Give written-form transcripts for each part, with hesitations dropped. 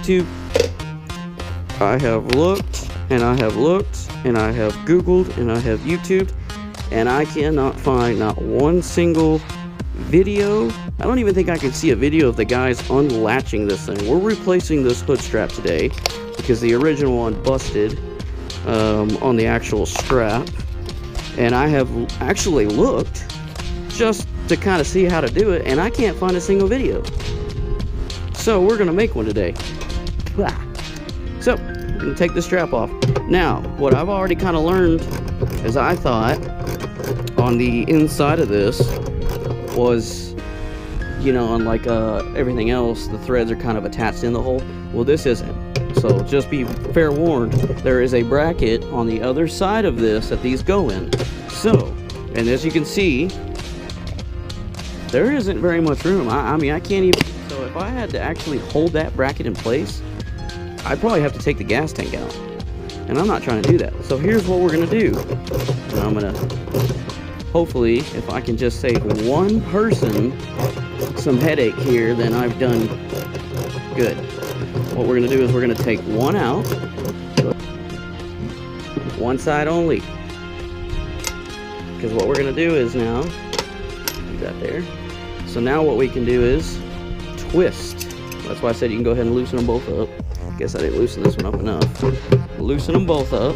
YouTube. I have looked, and I have looked, and I have Googled, and I have YouTubed, and I cannot find not one single video. I don't even think I can see a video of the guys unlatching this thing. We're replacing this hood strap today because the original one busted on the actual strap, and I have actually looked just to kind of see how to do it, and I can't find a single video. So we're gonna make one today. So we're gonna take the strap off. Now, what I've already kind of learned is I thought on the inside of this was, you know, unlike everything else, the threads are kind of attached in the hole. Well, this isn't. So just be fair warned, there is a bracket on the other side of this that these go in. So, and as you can see, there isn't very much room. I mean, I can't even, so if I had to actually hold that bracket in place, I'd probably have to take the gas tank out. And I'm not trying to do that. So here's what we're gonna do. And I'm gonna, hopefully, if I can just save one person some headache here, then I've done good. What we're gonna do is we're gonna take one out, one side only. Because what we're gonna do is now, do that there. So now what we can do is twist. That's why I said you can go ahead and loosen them both up. Guess I didn't loosen this one up enough. Loosen them both up.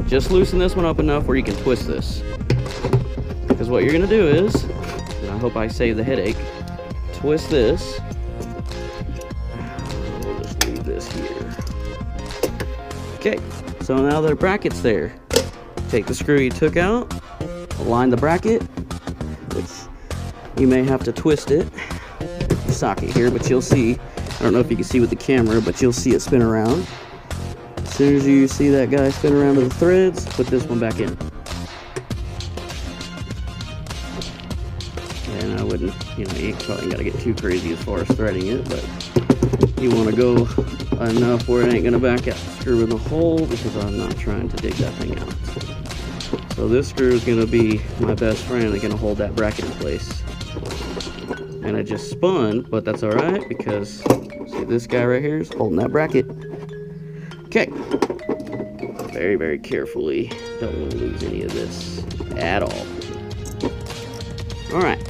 Just loosen this one up enough where you can twist this. Because what you're gonna do is, and I hope I save the headache, twist this. We'll just leave this here. Okay, so now the bracket's there. Take the screw you took out, align the bracket, which you may have to twist it with the socket here, but you'll see. I don't know if you can see with the camera, but you'll see it spin around. As soon as you see that guy spin around to the threads, put this one back in. And I wouldn't, you know, you probably got to get too crazy as far as threading it, but you want to go enough where it ain't going to back out. Screw in the hole because I'm not trying to dig that thing out. So this screw is going to be my best friend and going to hold that bracket in place. And I just spun, but that's all right because see this guy right here is holding that bracket. Okay. Very, very carefully. Don't want to lose any of this at all. All right.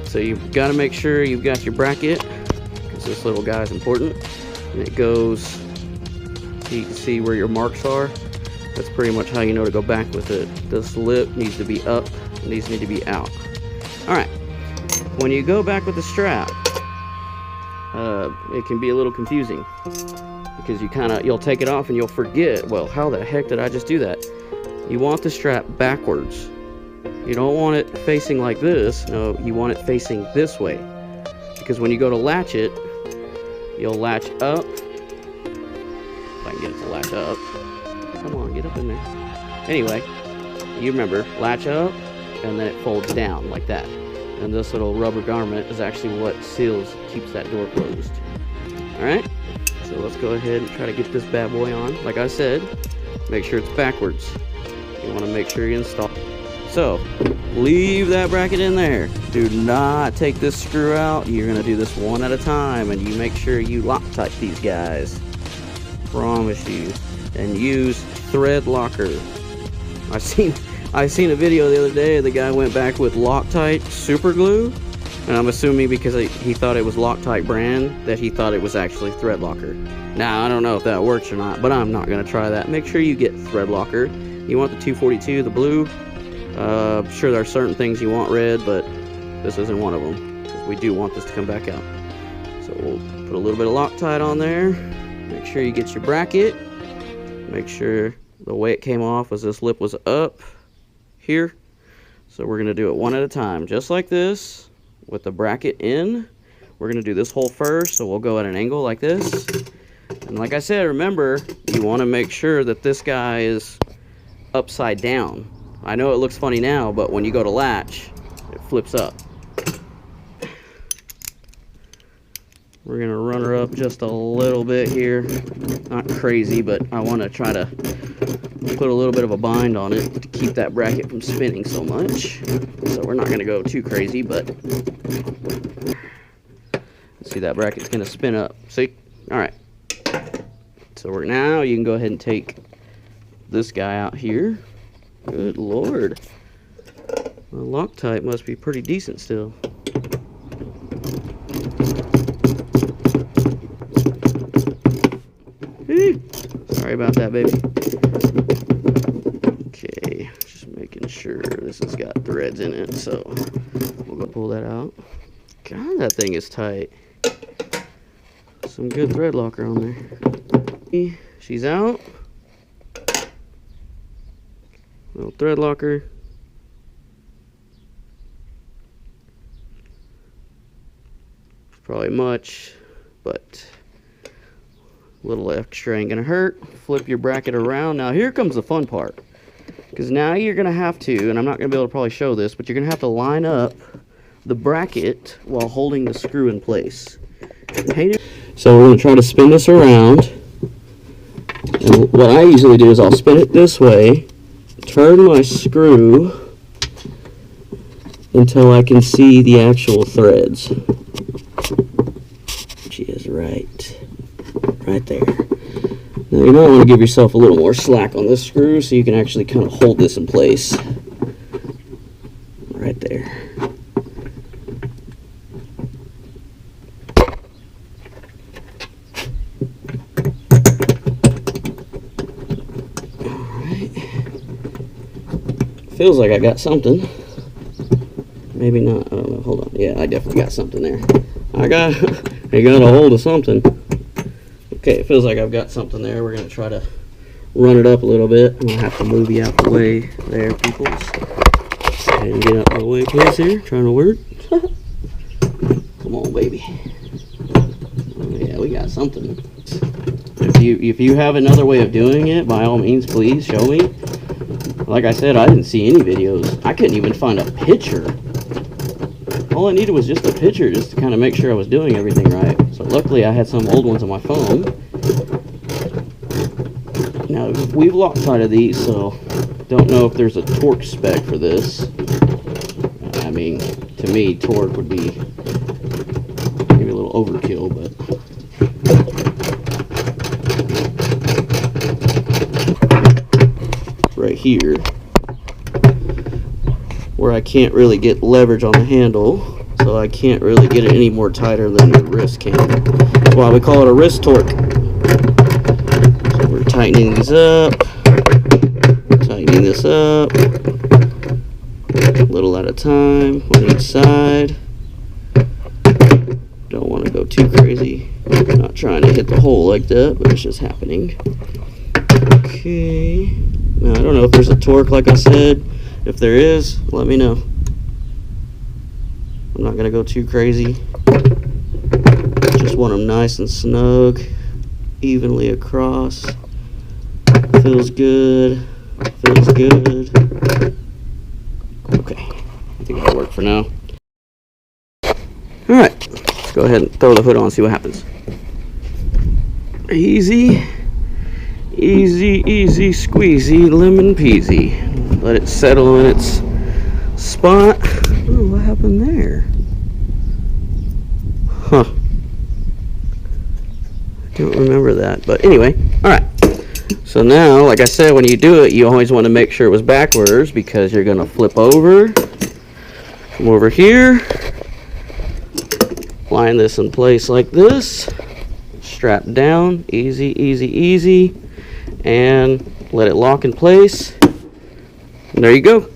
So you've got to make sure you've got your bracket because this little guy is important. And it goes, so you can see where your marks are. That's pretty much how you know to go back with it. This lip needs to be up, and these need to be out. All right. When you go back with the strap, it can be a little confusing because you'll take it off and you'll forget, well, how the heck did I just do that? You want the strap backwards. You don't want it facing like this. No, you want it facing this way because when you go to latch it, you'll latch up. If I can get it to latch up. Come on, get up in there. Anyway, you remember, latch up and then it folds down like that. And this little rubber garment is actually what keeps that door closed. Alright, so let's go ahead and try to get this bad boy on. Like I said, make sure it's backwards. You want to make sure you install. So, leave that bracket in there. Do not take this screw out. You're going to do this one at a time, and you make sure you Loctite these guys. Promise you. And use thread locker. I seen a video the other day, the guy went back with Loctite super glue, and I'm assuming because he thought it was Loctite brand, that he thought it was actually thread locker. Now, I don't know if that works or not, but I'm not going to try that. Make sure you get thread locker. You want the 242, the blue. Sure, there are certain things you want red, but this isn't one of them. We do want this to come back out. So we'll put a little bit of Loctite on there. Make sure you get your bracket. Make sure the way it came off was this lip was up here. So we're going to do it one at a time, just like this, with the bracket in. We're going to do this hole first, so we'll go at an angle like this. And like I said, remember, you want to make sure that this guy is upside down. I know it looks funny now, but when you go to latch, it flips up. We're going to run her up just a little bit here. Not crazy, but I want to try to put a little bit of a bind on it to keep that bracket from spinning so much. So we're not going to go too crazy, but see, that bracket's going to spin up. See, Alright. So now you can go ahead and take this guy out here. Good lord. The Loctite must be pretty decent still. Sorry about that, baby. Okay, just making sure this has got threads in it, so we'll go pull that out. God, that thing is tight. Some good thread locker on there. She's out. Little thread locker. Probably much, but a little extra ain't gonna hurt. Flip your bracket around. Now here comes the fun part, because now you're gonna have to, and I'm not gonna be able to probably show this, but you're gonna have to line up the bracket while holding the screw in place. So we're gonna try to spin this around, and what I usually do is I'll spin it this way, turn my screw until I can see the actual threads. She is right there. Now you might want to give yourself a little more slack on this screw so you can actually kind of hold this in place. Right there. Alright. Feels like I got something. Maybe not. I don't know. Hold on. Yeah, I definitely got something there. I got a hold of something. Okay, it feels like I've got something there. We're going to try to run it up a little bit. I'm going to have to move you out the way there, peoples. And get out of the way, please, here. Trying to work. Come on, baby. Oh, yeah, we got something. If you have another way of doing it, by all means, please show me. Like I said, I didn't see any videos. I couldn't even find a picture. All I needed was just a picture just to kind of make sure I was doing everything right. So luckily I had some old ones on my phone. Now we've Loctited these, so don't know if there's a torque spec for this. I mean, to me torque would be maybe a little overkill, but right here, where I can't really get leverage on the handle, so I can't really get it any more tighter than your wrist can. That's why we call it a wrist torque. So we're tightening these up, tightening this up, a little at a time on each side. Don't want to go too crazy. I'm not trying to hit the hole like that, but it's just happening. Okay. Now I don't know if there's a torque, like I said. If there is, let me know. I'm not going to go too crazy. Just want them nice and snug, evenly across. Feels good. Feels good. Okay. I think that'll work for now. Alright. Let's go ahead and throw the hood on and see what happens. Easy. Easy, easy, squeezy, lemon peasy. Let it settle in its spot. Oh, what happened there? Huh. I don't remember that. But anyway, alright. So now, like I said, when you do it, you always want to make sure it was backwards, because you're going to flip over. Come over here. Line this in place like this. Strap down. Easy, easy, easy. And let it lock in place. And there you go.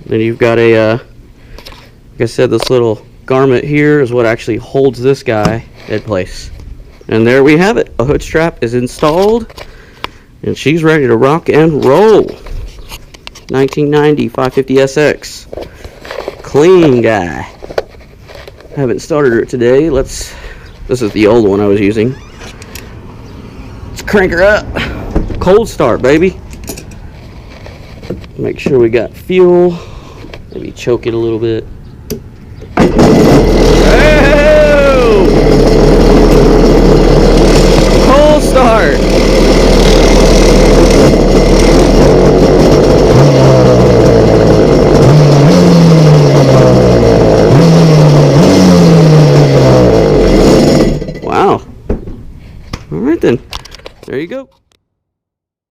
Then you've got a, like I said, this little garment here is what actually holds this guy in place. And there we have it. A hood strap is installed, and she's ready to rock and roll. 1990 550SX. Clean guy. Haven't started her today. This is the old one I was using. Let's crank her up. Cold start, baby. Make sure we got fuel. Maybe choke it a little bit. Oh! Cold start. Wow. All right then. There you go.